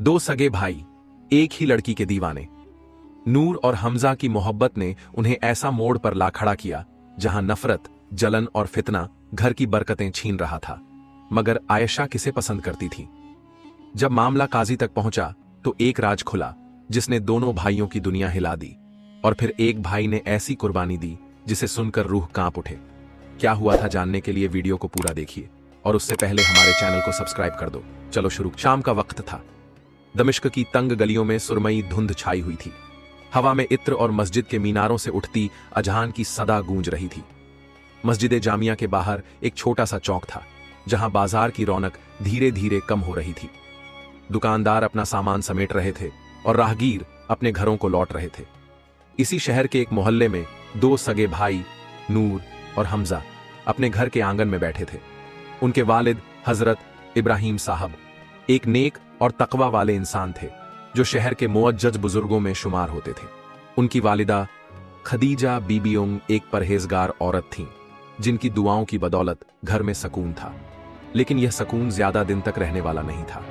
दो सगे भाई, एक ही लड़की के दीवाने। नूर और हमजा की मोहब्बत ने उन्हें ऐसा मोड़ पर ला खड़ा किया जहां नफरत, जलन और फितना घर की बरकतें छीन रहा था। मगर आयशा किसे पसंद करती थी? जब मामला काजी तक पहुंचा तो एक राज खुला जिसने दोनों भाइयों की दुनिया हिला दी। और फिर एक भाई ने ऐसी कुर्बानी दी जिसे सुनकर रूह कांप उठे। क्या हुआ था जानने के लिए वीडियो को पूरा देखिए और उससे पहले हमारे चैनल को सब्सक्राइब कर दो। चलो शुरू। शाम का वक्त था। दमिश्क की तंग गलियों में सुरमई धुंध छाई हुई थी। हवा में इत्र और मस्जिद के मीनारों से उठती अजान की सदा गूंज रही थी। मस्जिद जामिया के बाहर एक छोटा सा चौक था जहां बाजार की रौनक धीरे धीरे कम हो रही थी। दुकानदार अपना सामान समेट रहे थे और राहगीर अपने घरों को लौट रहे थे। इसी शहर के एक मोहल्ले में दो सगे भाई नूर और हमजा अपने घर के आंगन में बैठे थे। उनके वालिद हजरत इब्राहिम साहब एक नेक और तकवा वाले इंसान थे जो शहर के मुअज्जज बुजुर्गों में शुमार होते थे। उनकी वालिदा खदीजा बीबीओं एक परहेजगार औरत थीं जिनकी दुआओं की बदौलत घर में सकून था। लेकिन यह सकून ज्यादा दिन तक रहने वाला नहीं था।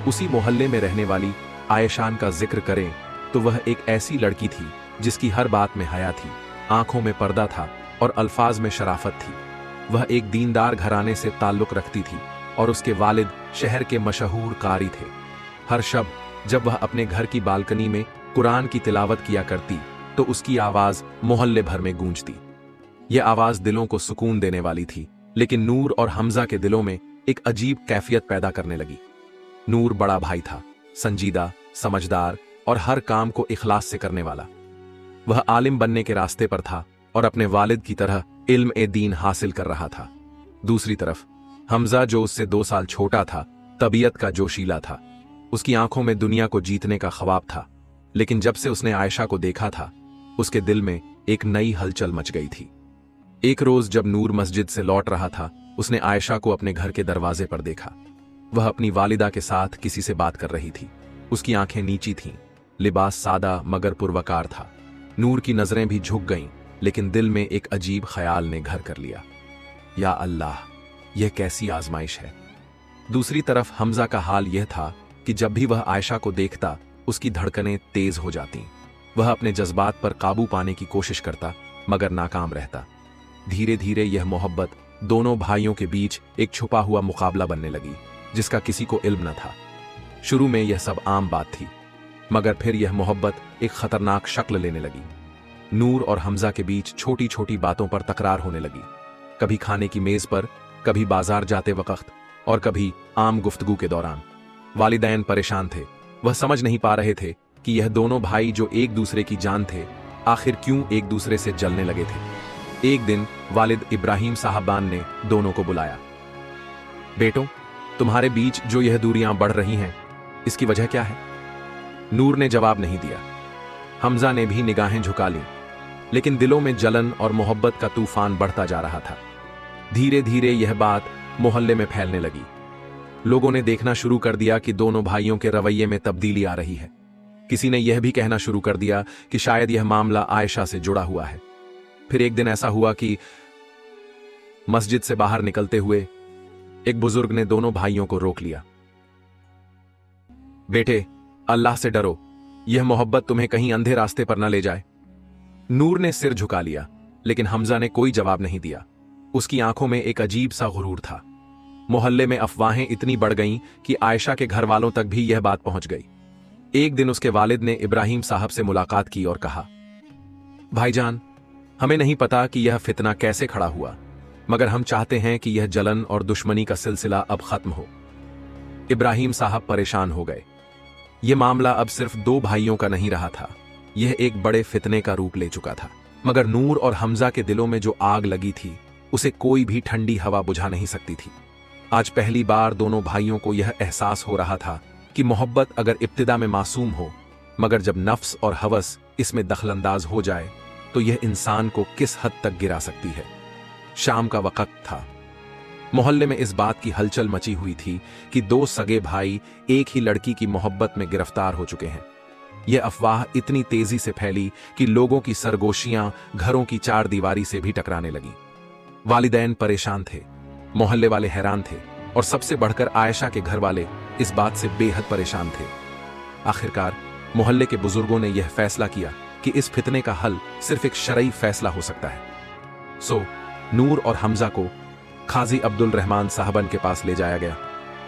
उसी मोहल्ले में रहने वाली आयशान का जिक्र करें तो वह एक ऐसी लड़की थी जिसकी हर बात में हया थी, आंखों में पर्दा था और अल्फाज में शराफत थी। वह एक दीनदार घराने से ताल्लुक रखती थी और उसके वालिद शहर के मशहूर कारी थे। हर शब जब वह अपने घर की बालकनी में कुरान की तिलावत किया करती तो उसकी आवाज मोहल्ले भर में गूंजती। यह आवाज दिलों को सुकून देने वाली थी, लेकिन नूर और हमजा के दिलों में एक अजीब कैफियत पैदा करने लगी। नूर बड़ा भाई था, संजीदा, समझदार और हर काम को इखलास से करने वाला। वह आलिम बनने के रास्ते पर था और अपने वालिद की तरह इल्म ए दीन हासिल कर रहा था। दूसरी तरफ हमजा जो उससे 2 साल छोटा था, तबीयत का जोशीला था। उसकी आंखों में दुनिया को जीतने का ख्वाब था। लेकिन जब से उसने आयशा को देखा था उसके दिल में एक नई हलचल मच गई थी। एक रोज जब नूर मस्जिद से लौट रहा था उसने आयशा को अपने घर के दरवाजे पर देखा। वह अपनी वालिदा के साथ किसी से बात कर रही थी। उसकी आंखें नीची थीं, लिबास सादा मगर पुरवकार था। नूर की नजरें भी झुक गईं, लेकिन दिल में एक अजीब ख्याल ने घर कर लिया। या अल्लाह, यह कैसी आजमाइश है। दूसरी तरफ हमजा का हाल यह था कि जब भी वह आयशा को देखता उसकी धड़कनें तेज हो जातीं। वह अपने जज्बात पर काबू पाने की कोशिश करता मगर नाकाम रहता। धीरे धीरे यह मोहब्बत दोनों भाइयों के बीच एक छुपा हुआ मुकाबला बनने लगी जिसका किसी को इल्म न था। शुरू में यह सब आम बात थी, मगर फिर यह मोहब्बत एक खतरनाक शक्ल लेने लगी। नूर और हमजा के बीच छोटी छोटी बातों पर तकरार होने लगी। कभी खाने की मेज पर, कभी बाजार जाते वक्त और कभी आम गुफ्तगू के दौरान। वालिदैन परेशान थे। वह समझ नहीं पा रहे थे कि यह दोनों भाई जो एक दूसरे की जान थे आखिर क्यों एक दूसरे से जलने लगे थे। एक दिन वालिद इब्राहिम साहबान ने दोनों को बुलाया। बेटों, तुम्हारे बीच जो यह दूरियां बढ़ रही हैं, इसकी वजह क्या है? नूर ने जवाब नहीं दिया। हमजा ने भी निगाहें झुका लीं, लेकिन दिलों में जलन और मोहब्बत का तूफान बढ़ता जा रहा था। धीरे धीरे यह बात मोहल्ले में फैलने लगी। लोगों ने देखना शुरू कर दिया कि दोनों भाइयों के रवैये में तब्दीली आ रही है। किसी ने यह भी कहना शुरू कर दिया कि शायद यह मामला आयशा से जुड़ा हुआ है। फिर एक दिन ऐसा हुआ कि मस्जिद से बाहर निकलते हुए एक बुजुर्ग ने दोनों भाइयों को रोक लिया। बेटे, अल्लाह से डरो, यह मोहब्बत तुम्हें कहीं अंधे रास्ते पर न ले जाए। नूर ने सिर झुका लिया, लेकिन हमजा ने कोई जवाब नहीं दिया। उसकी आंखों में एक अजीब सा गुरूर था। मोहल्ले में अफवाहें इतनी बढ़ गईं कि आयशा के घर वालों तक भी यह बात पहुंच गई। एक दिन उसके वालिद ने इब्राहिम साहब से मुलाकात की और कहा, भाईजान, हमें नहीं पता कि यह फितना कैसे खड़ा हुआ, मगर हम चाहते हैं कि यह जलन और दुश्मनी का सिलसिला अब खत्म हो। इब्राहिम साहब परेशान हो गए। यह मामला अब सिर्फ 2 भाइयों का नहीं रहा था, यह एक बड़े फितने का रूप ले चुका था। मगर नूर और हमजा के दिलों में जो आग लगी थी उसे कोई भी ठंडी हवा बुझा नहीं सकती थी। आज पहली बार दोनों भाइयों को यह एहसास हो रहा था कि मोहब्बत अगर इब्तिदा में मासूम हो, मगर जब नफ्स और हवस इसमें दखलंदाज हो जाए तो यह इंसान को किस हद तक गिरा सकती है। शाम का वक्त था। मोहल्ले में इस बात की हलचल मची हुई थी कि 2 सगे भाई एक ही लड़की की मोहब्बत में गिरफ्तार हो चुके हैं। यह अफवाह इतनी तेजी से फैली कि लोगों की सरगोशियां घरों की 4 दीवारी से भी टकराने लगी। वालिदैन परेशान थे, मोहल्ले वाले हैरान थे और सबसे बढ़कर आयशा के घर वाले इस बात से बेहद परेशान थे। आखिरकार मोहल्ले के बुजुर्गों ने यह फैसला किया कि इस फितने का हल सिर्फ एक शरई फैसला हो सकता है। सो नूर और हमजा को काजी अब्दुल रहमान साहबन के पास ले जाया गया।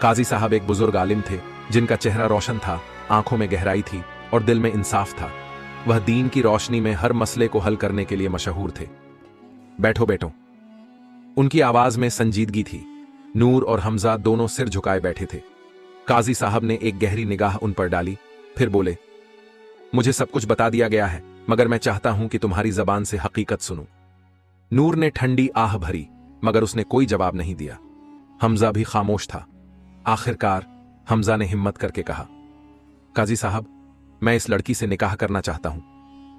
काजी साहब एक बुजुर्ग आलिम थे जिनका चेहरा रोशन था, आंखों में गहराई थी और दिल में इंसाफ था। वह दीन की रोशनी में हर मसले को हल करने के लिए मशहूर थे। बैठो बेटो। उनकी आवाज में संजीदगी थी। नूर और हमजा दोनों सिर झुकाए बैठे थे। काजी साहब ने एक गहरी निगाह उन पर डाली, फिर बोले, मुझे सब कुछ बता दिया गया है, मगर मैं चाहता हूं कि तुम्हारी जबान से हकीकत सुनूं। नूर ने ठंडी आह भरी, मगर उसने कोई जवाब नहीं दिया। हमजा भी खामोश था। आखिरकार हमजा ने हिम्मत करके कहा, काजी साहब, मैं इस लड़की से निकाह करना चाहता हूं।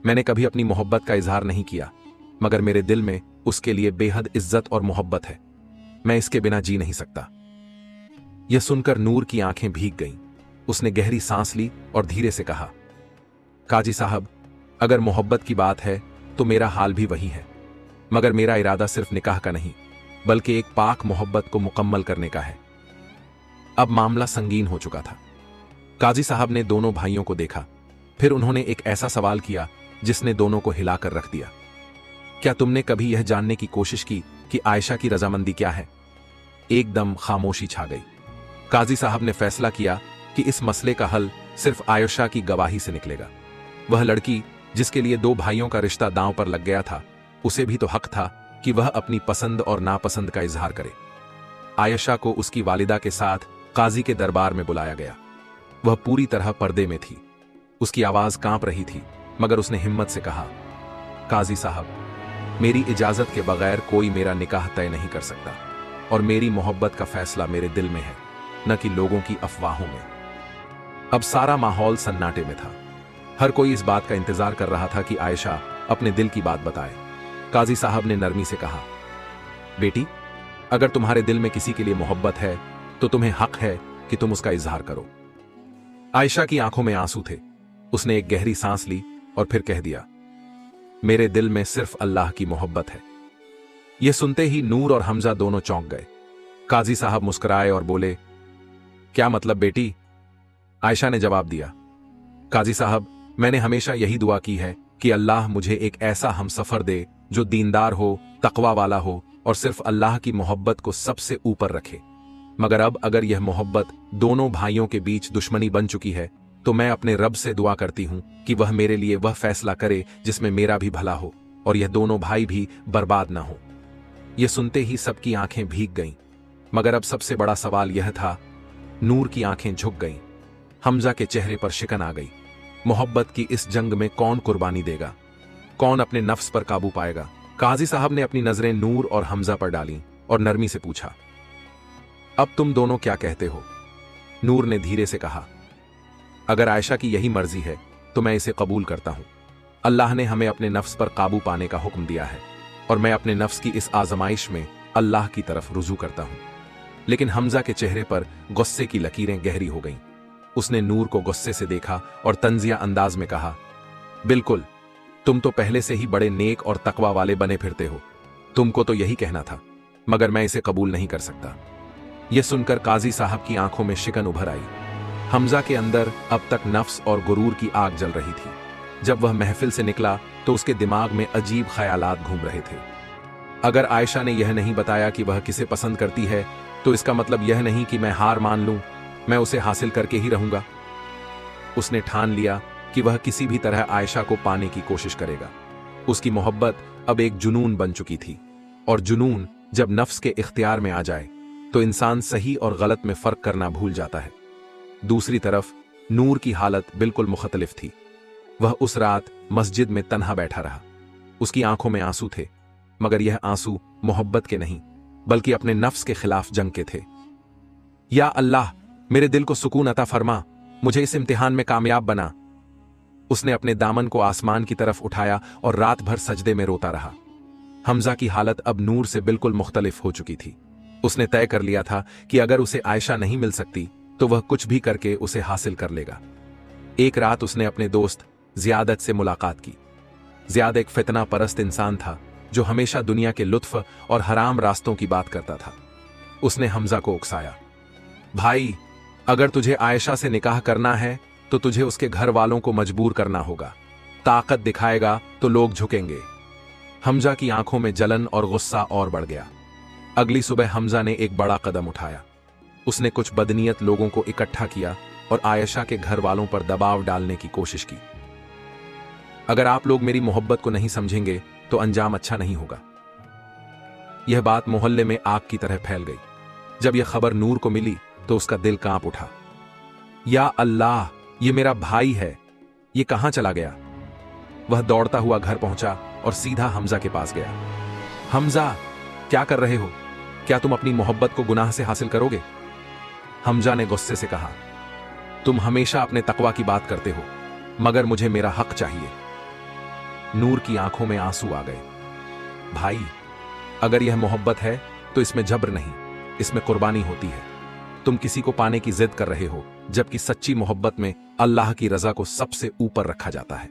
मैंने कभी अपनी मोहब्बत का इजहार नहीं किया, मगर मेरे दिल में उसके लिए बेहद इज्जत और मोहब्बत है। मैं इसके बिना जी नहीं सकता। यह सुनकर नूर की आंखें भीग गईं। उसने गहरी सांस ली और धीरे से कहा, काजी साहब, अगर मोहब्बत की बात है तो मेरा हाल भी वही है, मगर मेरा इरादा सिर्फ निकाह का नहीं बल्कि एक पाक मोहब्बत को मुकम्मल करने का है। अब मामला संगीन हो चुका था। काजी साहब ने दोनों भाइयों को देखा, फिर उन्होंने एक ऐसा सवाल किया जिसने दोनों को हिलाकर रख दिया। क्या तुमने कभी यह जानने की कोशिश की कि आयशा की रजामंदी क्या है? एकदम खामोशी छा गई। काजी साहब ने फैसला किया कि इस मसले का हल सिर्फ आयशा की गवाही से निकलेगा। वह लड़की जिसके लिए दो भाइयों का रिश्ता दांव पर लग गया था, उसे भी तो हक था कि वह अपनी पसंद और नापसंद का इजहार करे। आयशा को उसकी वालिदा के साथ काजी के दरबार में बुलाया गया। वह पूरी तरह पर्दे में थी। उसकी आवाज कांप रही थी, मगर उसने हिम्मत से कहा, काजी साहब, मेरी इजाजत के बगैर कोई मेरा निकाह तय नहीं कर सकता और मेरी मोहब्बत का फैसला मेरे दिल में है, न कि लोगों की अफवाहों में। अब सारा माहौल सन्नाटे में था। हर कोई इस बात का इंतजार कर रहा था कि आयशा अपने दिल की बात बताए। काजी साहब ने नरमी से कहा, बेटी, अगर तुम्हारे दिल में किसी के लिए मोहब्बत है तो तुम्हें हक है कि तुम उसका इजहार करो। आयशा की आंखों में आंसू थे। उसने एक गहरी सांस ली और फिर कह दिया, मेरे दिल में सिर्फ अल्लाह की मोहब्बत है। यह सुनते ही नूर और हमजा दोनों चौंक गए। काजी साहब मुस्कुराए और बोले, क्या मतलब बेटी? आयशा ने जवाब दिया, काजी साहब, मैंने हमेशा यही दुआ की है कि अल्लाह मुझे एक ऐसा हमसफर दे जो दीनदार हो, तकवा वाला हो और सिर्फ अल्लाह की मोहब्बत को सबसे ऊपर रखे। मगर अब अगर यह मोहब्बत दोनों भाइयों के बीच दुश्मनी बन चुकी है तो मैं अपने रब से दुआ करती हूं कि वह मेरे लिए वह फैसला करे जिसमें मेरा भी भला हो और यह दोनों भाई भी बर्बाद ना हो। यह सुनते ही सबकी आंखें भीग गईं। मगर अब सबसे बड़ा सवाल यह था। नूर की आंखें झुक गईं। हमजा के चेहरे पर शिकन आ गई। मोहब्बत की इस जंग में कौन कुर्बानी देगा? कौन अपने नफ्स पर काबू पाएगा? काजी साहब ने अपनी नजरें नूर और हमजा पर डाली और नरमी से पूछा, अब तुम दोनों क्या कहते हो? नूर ने धीरे से कहा, अगर आयशा की यही मर्जी है तो मैं इसे कबूल करता हूं। अल्लाह ने हमें अपने नफ्स पर काबू पाने का हुक्म दिया है और मैं अपने नफ्स की इस आजमाइश में अल्लाह की तरफ रुजू करता हूं। लेकिन हमजा के चेहरे पर गुस्से की लकीरें गहरी हो गईं। उसने नूर को गुस्से से देखा और तंजिया अंदाज में कहा, बिल्कुल, तुम तो पहले से ही बड़े नेक और तकवा वाले बने फिरते हो। तुमको तो यही कहना था, मगर मैं इसे कबूल नहीं कर सकता। यह सुनकर काजी साहब की आंखों में शिकन उभर आई। हमजा के अंदर अब तक नफ्स और गुरूर की आग जल रही थी। जब वह महफिल से निकला तो उसके दिमाग में अजीब ख्यालात घूम रहे थे। अगर आयशा ने यह नहीं बताया कि वह किसे पसंद करती है तो इसका मतलब यह नहीं कि मैं हार मान लूं, मैं उसे हासिल करके ही रहूंगा। उसने ठान लिया कि वह किसी भी तरह आयशा को पाने की कोशिश करेगा। उसकी मोहब्बत अब एक जुनून बन चुकी थी और जुनून जब नफ्स के इख्तियार में आ जाए तो इंसान सही और गलत में फर्क करना भूल जाता है। दूसरी तरफ नूर की हालत बिल्कुल मुख्तलिफ थी। वह उस रात मस्जिद में तन्हा बैठा रहा। उसकी आंखों में आंसू थे, मगर यह आंसू मोहब्बत के नहीं बल्कि अपने नफ्स के खिलाफ जंग के थे। या अल्लाह, मेरे दिल को सुकून अता फरमा, मुझे इस इम्तिहान में कामयाब बना। उसने अपने दामन को आसमान की तरफ उठाया और रात भर सजदे में रोता रहा। हमजा की हालत अब नूर से बिल्कुल मुख्तलिफ हो चुकी थी। उसने तय कर लिया था कि अगर उसे आयशा नहीं मिल सकती तो वह कुछ भी करके उसे हासिल कर लेगा। एक रात उसने अपने दोस्त ज़ियादत से मुलाकात की। ज़ियाद एक फितना परस्त इंसान था जो हमेशा दुनिया के लुत्फ और हराम रास्तों की बात करता था। उसने हमजा को उकसाया, भाई, अगर तुझे आयशा से निकाह करना है तो तुझे उसके घर वालों को मजबूर करना होगा। ताकत दिखाएगा तो लोग झुकेंगे। हमजा की आंखों में जलन और गुस्सा और बढ़ गया। अगली सुबह हमजा ने एक बड़ा कदम उठाया। उसने कुछ बदनीयत लोगों को इकट्ठा किया और आयशा के घर वालों पर दबाव डालने की कोशिश की। अगर आप लोग मेरी मोहब्बत को नहीं समझेंगे तो अंजाम अच्छा नहीं होगा। यह बात मोहल्ले में आग की तरह फैल गई। जब यह खबर नूर को मिली तो उसका दिल कांप उठा। या अल्लाह, ये मेरा भाई है, ये कहां चला गया? वह दौड़ता हुआ घर पहुंचा और सीधा हमजा के पास गया। हमजा, क्या कर रहे हो? क्या तुम अपनी मोहब्बत को गुनाह से हासिल करोगे? हमजा ने गुस्से से कहा, तुम हमेशा अपने तकवा की बात करते हो, मगर मुझे मेरा हक चाहिए। नूर की आंखों में आंसू आ गए। भाई, अगर यह मोहब्बत है तो इसमें जबर नहीं, इसमें कुर्बानी होती है। तुम किसी को पाने की जिद कर रहे हो, जबकि सच्ची मोहब्बत में अल्लाह की रजा को सबसे ऊपर रखा जाता है।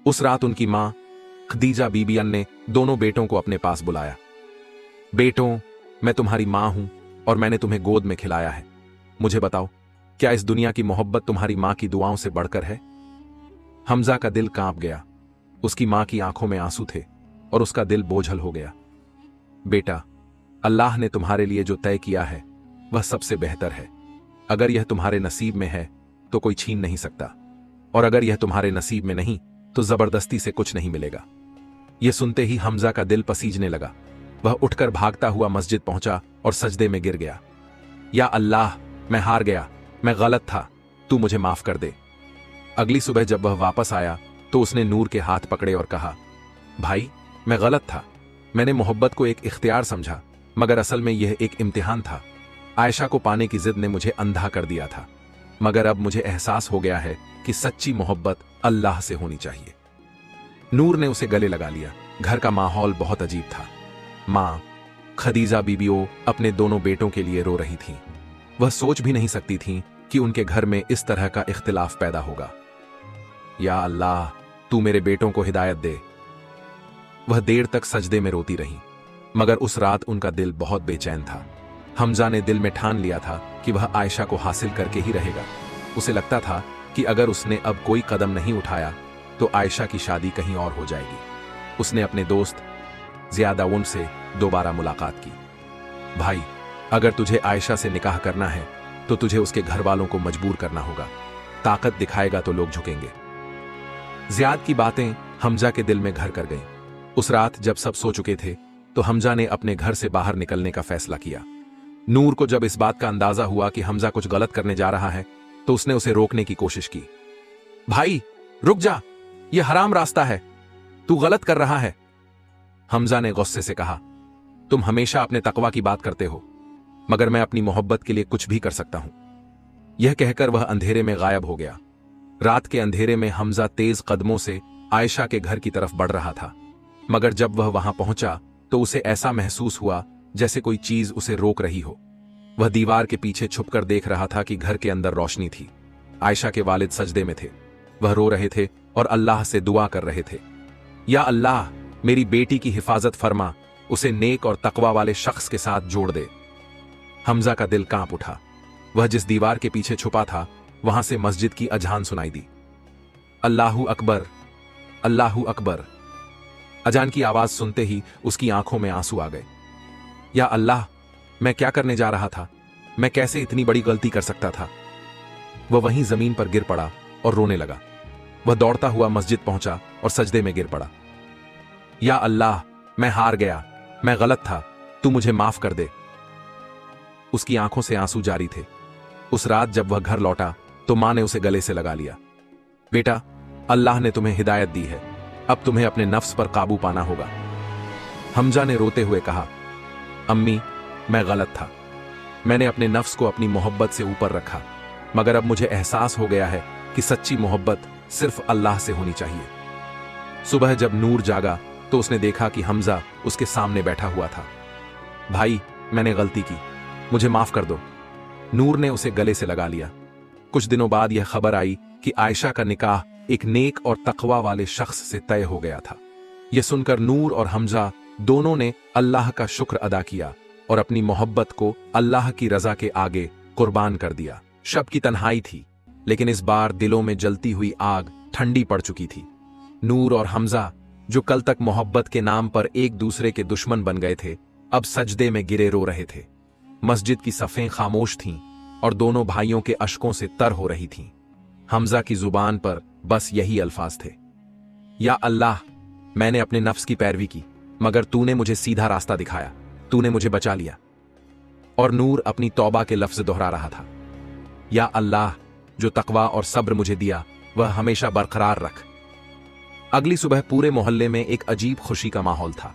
उस रात उनकी मां खदीजा बीबी ने दोनों बेटों को अपने पास बुलाया। बेटों, मैं तुम्हारी मां हूं और मैंने तुम्हें गोद में खिलाया है। मुझे बताओ, क्या इस दुनिया की मोहब्बत तुम्हारी मां की दुआओं से बढ़कर है? हमजा का दिल कांप गया। उसकी मां की आंखों में आंसू थे और उसका दिल बोझल हो गया। बेटा, अल्लाह ने तुम्हारे लिए जो तय किया है वह सबसे बेहतर है। अगर यह तुम्हारे नसीब में है तो कोई छीन नहीं सकता, और अगर यह तुम्हारे नसीब में नहीं तो जबरदस्ती से कुछ नहीं मिलेगा। यह सुनते ही हमजा का दिल पसीजने लगा। वह उठकर भागता हुआ मस्जिद पहुंचा और सजदे में गिर गया। या अल्लाह, मैं हार गया, मैं गलत था, तू मुझे माफ कर दे। अगली सुबह जब वह वापस आया तो उसने नूर के हाथ पकड़े और कहा, भाई, मैं गलत था। मैंने मोहब्बत को एक इख्तियार समझा, मगर असल में यह एक इम्तिहान था। आयशा को पाने की जिद ने मुझे अंधा कर दिया था, मगर अब मुझे एहसास हो गया है कि सच्ची मोहब्बत अल्लाह से होनी चाहिए। नूर ने उसे गले लगा लिया। घर का माहौल बहुत अजीब था। मां खदीजा बीबीओ अपने दोनों बेटों के लिए रो रही थीं। वह सोच भी नहीं सकती थीं कि उनके घर में इस तरह का इख्तिलाफ पैदा होगा। या अल्लाह, तू मेरे बेटों को हिदायत दे। वह देर तक सजदे में रोती रही, मगर उस रात उनका दिल बहुत बेचैन था। हमजा ने दिल में ठान लिया था कि वह आयशा को हासिल करके ही रहेगा। उसे लगता था कि अगर उसने अब कोई कदम नहीं उठाया तो आयशा की शादी कहीं और हो जाएगी। उसने अपने दोस्त ज़ियादा उन से दोबारा मुलाकात की। भाई, अगर तुझे आयशा से निकाह करना है तो तुझे उसके घर वालों को मजबूर करना होगा। ताकत दिखाएगा तो लोग झुकेंगे। ज़ियाद की बातें हमजा के दिल में घर कर गईं। उस रात जब सब सो चुके थे तो हमजा ने अपने घर से बाहर निकलने का फैसला किया। नूर को जब इस बात का अंदाजा हुआ कि हमजा कुछ गलत करने जा रहा है तो उसने उसे रोकने की कोशिश की। भाई, रुक जा, यह हराम रास्ता है, तू गलत कर रहा है। हमजा ने गुस्से से कहा, तुम हमेशा अपने तकवा की बात करते हो, मगर मैं अपनी मोहब्बत के लिए कुछ भी कर सकता हूं। यह कहकर वह अंधेरे में गायब हो गया। रात के अंधेरे में हमजा तेज कदमों से आयशा के घर की तरफ बढ़ रहा था, मगर जब वह वहां पहुंचा तो उसे ऐसा महसूस हुआ जैसे कोई चीज उसे रोक रही हो। वह दीवार के पीछे छुपकर देख रहा था कि घर के अंदर रोशनी थी। आयशा के वालिद सजदे में थे। वह रो रहे थे और अल्लाह से दुआ कर रहे थे, या अल्लाह, मेरी बेटी की हिफाजत फरमा, उसे नेक और तकवा वाले शख्स के साथ जोड़ दे। हमजा का दिल कांप उठा। वह जिस दीवार के पीछे छुपा था वहां से मस्जिद की अजान सुनाई दी। अल्लाहू अकबर, अल्लाहू अकबर। अजान की आवाज सुनते ही उसकी आंखों में आंसू आ गए। या अल्लाह, मैं क्या करने जा रहा था? मैं कैसे इतनी बड़ी गलती कर सकता था? वह वहीं जमीन पर गिर पड़ा और रोने लगा। वह दौड़ता हुआ मस्जिद पहुंचा और सजदे में गिर पड़ा। या अल्लाह, मैं हार गया, मैं गलत था, तू मुझे माफ कर दे। उसकी आंखों से आंसू जारी थे। उस रात जब वह घर लौटा तो मां ने उसे गले से लगा लिया। बेटा, अल्लाह ने तुम्हें हिदायत दी है, अब तुम्हें अपने नफ्स पर काबू पाना होगा। हमजा ने रोते हुए कहा, अम्मी, मैं गलत था। मैंने अपने नफ्स को अपनी मोहब्बत से ऊपर रखा, मगर अब मुझे एहसास हो गया है कि सच्ची मोहब्बत सिर्फ अल्लाह से होनी चाहिए। सुबह जब नूर जागा तो उसने देखा कि हमजा उसके सामने बैठा हुआ था। भाई, मैंने गलती की, मुझे माफ कर दो। नूर ने उसे गले से लगा लिया। कुछ दिनों बाद यह खबर आई कि आयशा का निकाह एक नेक और तकवा वाले शख्स से तय हो गया था। यह सुनकर नूर और हमजा दोनों ने अल्लाह का शुक्र अदा किया और अपनी मोहब्बत को अल्लाह की रजा के आगे कुर्बान कर दिया। शब की तन्हाई थी, लेकिन इस बार दिलों में जलती हुई आग ठंडी पड़ चुकी थी। नूर और हमजा, जो कल तक मोहब्बत के नाम पर एक दूसरे के दुश्मन बन गए थे, अब सजदे में गिरे रो रहे थे। मस्जिद की सफ़ें खामोश थीं और दोनों भाइयों के अश्कों से तर हो रही थीं। हमजा की जुबान पर बस यही अल्फाज थे, या अल्लाह, मैंने अपने नफ्स की पैरवी की, मगर तूने मुझे सीधा रास्ता दिखाया, तूने मुझे बचा लिया। और नूर अपनी तौबा के लफ्ज दोहरा रहा था, या अल्लाह, जो तकवा और सब्र मुझे दिया वह हमेशा बरकरार रख। अगली सुबह पूरे मोहल्ले में एक अजीब खुशी का माहौल था।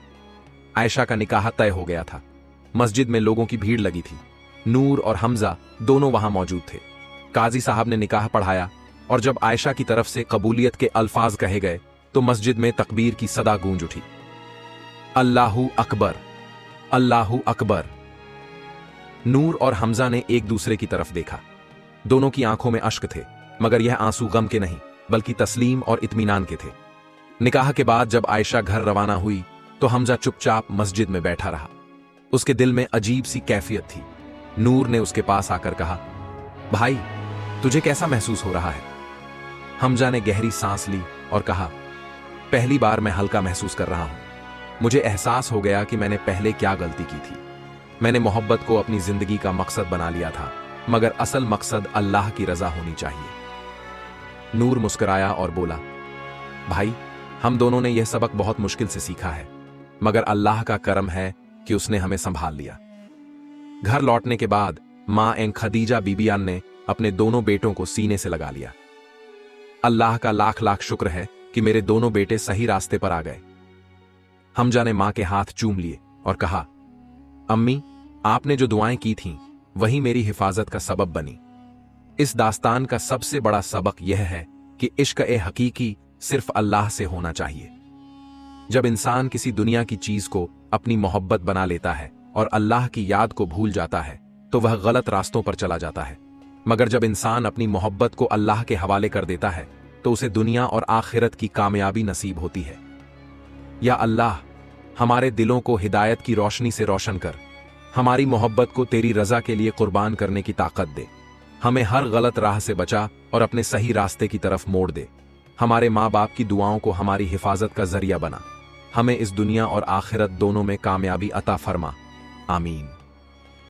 आयशा का निकाह तय हो गया था। मस्जिद में लोगों की भीड़ लगी थी। नूर और हमजा दोनों वहां मौजूद थे। काजी साहब ने निकाह पढ़ाया और जब आयशा की तरफ से कबूलियत के अल्फाज कहे गए तो मस्जिद में तकबीर की सदा गूंज उठी। अल्लाहू अकबर, अल्लाहू अकबर। नूर और हमजा ने एक दूसरे की तरफ देखा। दोनों की आंखों में अश्क थे, मगर यह आंसू गम के नहीं बल्कि तस्लीम और इत्मीनान के थे। निकाह के बाद जब आयशा घर रवाना हुई तो हमजा चुपचाप मस्जिद में बैठा रहा। उसके दिल में अजीब सी कैफियत थी। नूर ने उसके पास आकर कहा, भाई, तुझे कैसा महसूस हो रहा है? हमजा ने गहरी सांस ली और कहा, पहली बार मैं हल्का महसूस कर रहा हूं। मुझे एहसास हो गया कि मैंने पहले क्या गलती की थी। मैंने मोहब्बत को अपनी जिंदगी का मकसद बना लिया था, मगर असल मकसद अल्लाह की रजा होनी चाहिए। नूर मुस्कुराया और बोला, भाई, हम दोनों ने यह सबक बहुत मुश्किल से सीखा है, मगर अल्लाह का करम है कि उसने हमें संभाल लिया। घर लौटने के बाद मां एन खदीजा बीबियान ने अपने दोनों बेटों को सीने से लगा लिया। अल्लाह का लाख लाख शुक्र है कि मेरे दोनों बेटे सही रास्ते पर आ गए। हमजा ने मां के हाथ चूम लिए और कहा, अम्मी, आपने जो दुआएं की थीं वही मेरी हिफाजत का सबब बनी। इस दास्तान का सबसे बड़ा सबक यह है कि इश्क-ए-हकीकी सिर्फ अल्लाह से होना चाहिए। जब इंसान किसी दुनिया की चीज को अपनी मोहब्बत बना लेता है और अल्लाह की याद को भूल जाता है तो वह गलत रास्तों पर चला जाता है, मगर जब इंसान अपनी मोहब्बत को अल्लाह के हवाले कर देता है तो उसे दुनिया और आखिरत की कामयाबी नसीब होती है। या अल्लाह, हमारे दिलों को हिदायत की रोशनी से रोशन कर, हमारी मोहब्बत को तेरी रजा के लिए कुर्बान करने की ताकत दे। हमें हर गलत राह से बचा और अपने सही रास्ते की तरफ मोड़ दे। हमारे माँ बाप की दुआओं को हमारी हिफाजत का जरिया बना। हमें इस दुनिया और आखिरत दोनों में कामयाबी अता फरमा। आमीन।